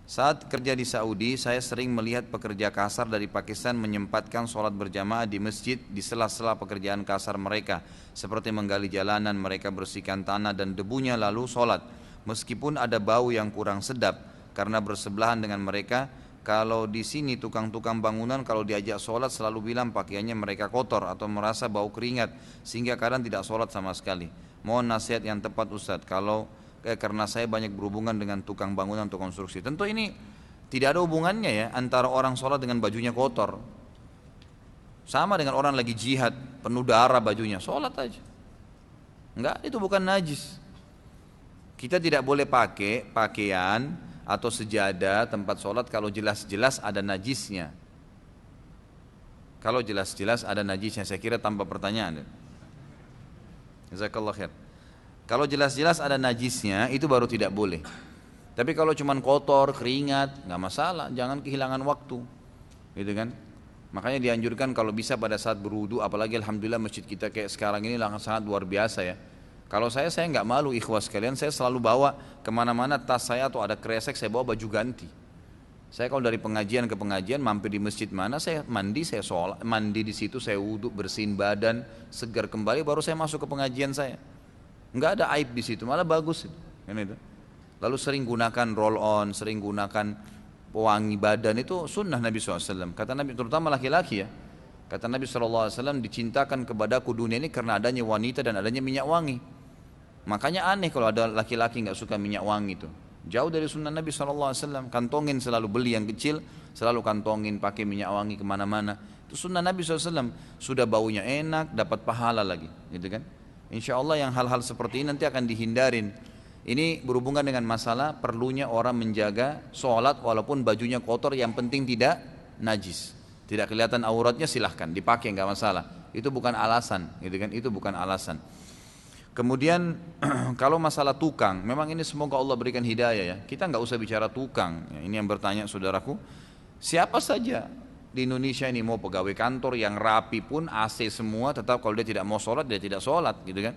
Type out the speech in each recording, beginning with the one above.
Saat kerja di Saudi, saya sering melihat pekerja kasar dari Pakistan menyempatkan sholat berjamaah di masjid di sela-sela pekerjaan kasar mereka, seperti menggali jalanan, mereka bersihkan tanah dan debunya lalu sholat. Meskipun ada bau yang kurang sedap, karena bersebelahan dengan mereka. Kalau di sini tukang-tukang bangunan kalau diajak sholat selalu bilang pakaiannya mereka kotor atau merasa bau keringat, sehingga kadang tidak sholat sama sekali. Mohon nasihat yang tepat Ustadz, karena saya banyak berhubungan dengan tukang bangunan atau konstruksi. Tentu ini tidak ada hubungannya ya antara orang sholat dengan bajunya kotor. Sama dengan orang lagi jihad, penuh darah bajunya, sholat aja. Enggak, itu bukan najis. Kita tidak boleh pakai pakaian atau sejadah tempat sholat kalau jelas-jelas ada najisnya. Kalau jelas-jelas ada najisnya, saya kira tanpa pertanyaan. Jazakallah khair. Kalau jelas-jelas ada najisnya itu baru tidak boleh. Tapi kalau cuma kotor, keringat, nggak masalah, jangan kehilangan waktu, gitu kan? Makanya dianjurkan kalau bisa pada saat berwudu, apalagi alhamdulillah masjid kita kayak sekarang ini sangat luar biasa ya. Kalau saya nggak malu ikhwas sekalian, saya selalu bawa kemana-mana tas saya atau ada kresek, saya bawa baju ganti. Saya kalau dari pengajian ke pengajian, mampir di masjid mana, saya mandi, saya sholat, mandi di situ, saya wudhu, bersihin badan, segar kembali, baru saya masuk ke pengajian saya. Nggak ada aib di situ, malah bagus. Lalu sering gunakan roll on, sering gunakan pewangi badan, itu sunnah Nabi SAW. Kata Nabi, terutama laki-laki ya. Kata Nabi SAW, dicintakan kepadaku dunia ini karena adanya wanita dan adanya minyak wangi. Makanya aneh kalau ada laki-laki nggak suka minyak wangi itu. Jauh dari sunnah Nabi SAW. Kantongin selalu beli yang kecil, selalu kantongin pakai minyak wangi kemana-mana. Itu sunnah Nabi SAW. Sudah baunya enak, dapat pahala lagi, gitu kan? Insya Allah yang hal-hal seperti ini nanti akan dihindarin. Ini berhubungan dengan masalah perlunya orang menjaga sholat walaupun bajunya kotor, yang penting tidak najis. Tidak kelihatan auratnya silahkan dipakai, nggak masalah. Itu bukan alasan, gitu kan? Itu bukan alasan. Kemudian kalau masalah tukang, memang ini semoga Allah berikan hidayah ya. Kita nggak usah bicara tukang. Ya, ini yang bertanya saudaraku, siapa saja di Indonesia ini mau pegawai kantor yang rapi pun AC semua, tetap kalau dia tidak mau sholat dia tidak sholat, gitu kan?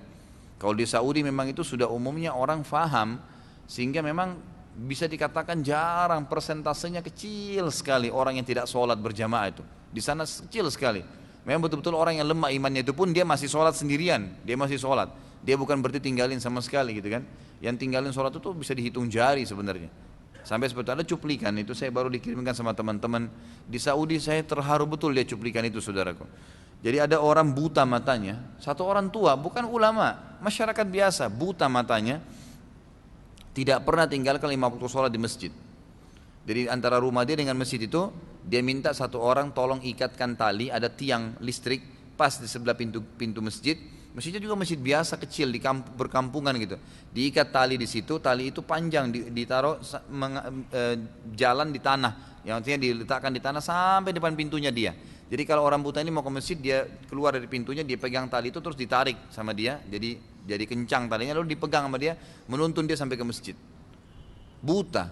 Kalau di Saudi memang itu sudah umumnya orang faham, sehingga memang bisa dikatakan jarang, persentasenya kecil sekali orang yang tidak sholat berjamaah itu. Di sana kecil sekali. Memang betul-betul orang yang lemah imannya itu pun dia masih sholat sendirian, dia masih sholat. Dia bukan berarti tinggalin sama sekali, gitu kan? Yang tinggalin sholat itu bisa dihitung jari sebenarnya. Sampai seperti ada cuplikan itu, saya baru dikirimkan sama teman-teman di Saudi, saya terharu betul dia cuplikan itu saudaraku. Jadi ada orang buta matanya, satu orang tua, bukan ulama, masyarakat biasa, buta matanya, tidak pernah tinggalkan 5 waktu sholat di masjid. Jadi antara rumah dia dengan masjid itu, dia minta satu orang tolong ikatkan tali, ada tiang listrik pas di sebelah pintu masjid. Masjidnya juga masjid biasa kecil di berkampungan gitu. Diikat tali di situ, tali itu panjang, ditaruh jalan di tanah, yang artinya diletakkan di tanah sampai depan pintunya dia. Jadi kalau orang buta ini mau ke masjid, dia keluar dari pintunya, dia pegang tali itu terus ditarik sama dia, jadi kencang talinya, lalu dipegang sama dia, menuntun dia sampai ke masjid. Buta,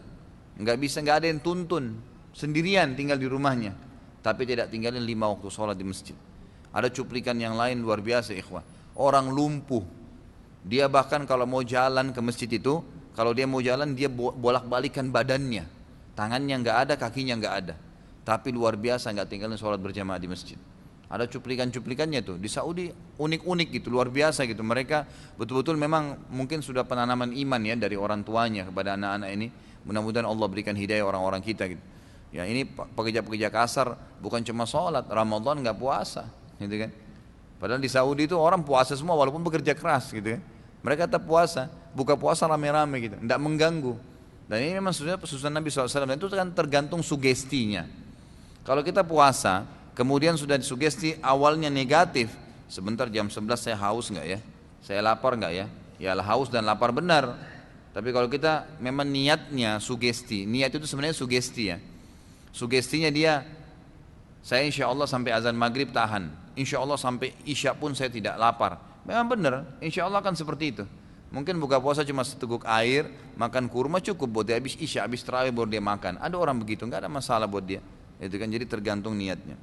nggak ada yang tuntun, sendirian tinggal di rumahnya, tapi tidak tinggalin 5 waktu sholat di masjid. Ada cuplikan yang lain luar biasa ikhwah. Orang lumpuh, dia bahkan kalau mau jalan ke masjid itu, kalau dia mau jalan dia bolak-balikan badannya, tangannya nggak ada, kakinya nggak ada, tapi luar biasa nggak tinggalin sholat berjamaah di masjid. Ada cuplikan-cuplikannya tuh di Saudi, unik-unik gitu, luar biasa gitu. Mereka betul-betul memang mungkin sudah penanaman iman ya dari orang tuanya kepada anak-anak ini. Mudah-mudahan Allah berikan hidayah orang-orang kita gitu. Ya ini pekerja-pekerja kasar bukan cuma sholat, Ramadan nggak puasa, gitu kan? Padahal di Saudi itu orang puasa semua walaupun bekerja keras, gitu kan? Mereka tetap puasa, buka puasa rame-rame gitu, tidak mengganggu. Dan ini memang sudah pesunan Nabi SAW, dan itu kan tergantung sugestinya. Kalau kita puasa, kemudian sudah disugesti awalnya negatif, sebentar jam 11 saya haus nggak ya? Saya lapar nggak ya? Ya haus dan lapar benar. Tapi kalau kita memang niatnya sugesti, niat itu sebenarnya sugesti ya. Sugestinya dia, saya insya Allah sampai azan maghrib tahan, insya Allah sampai isya pun saya tidak lapar. Memang benar, insya Allah kan seperti itu. Mungkin buka puasa cuma seteguk air, makan kurma cukup buat dia, habis isya, habis tarawih baru dia makan. Ada orang begitu, nggak ada masalah buat dia. Itu kan jadi tergantung niatnya.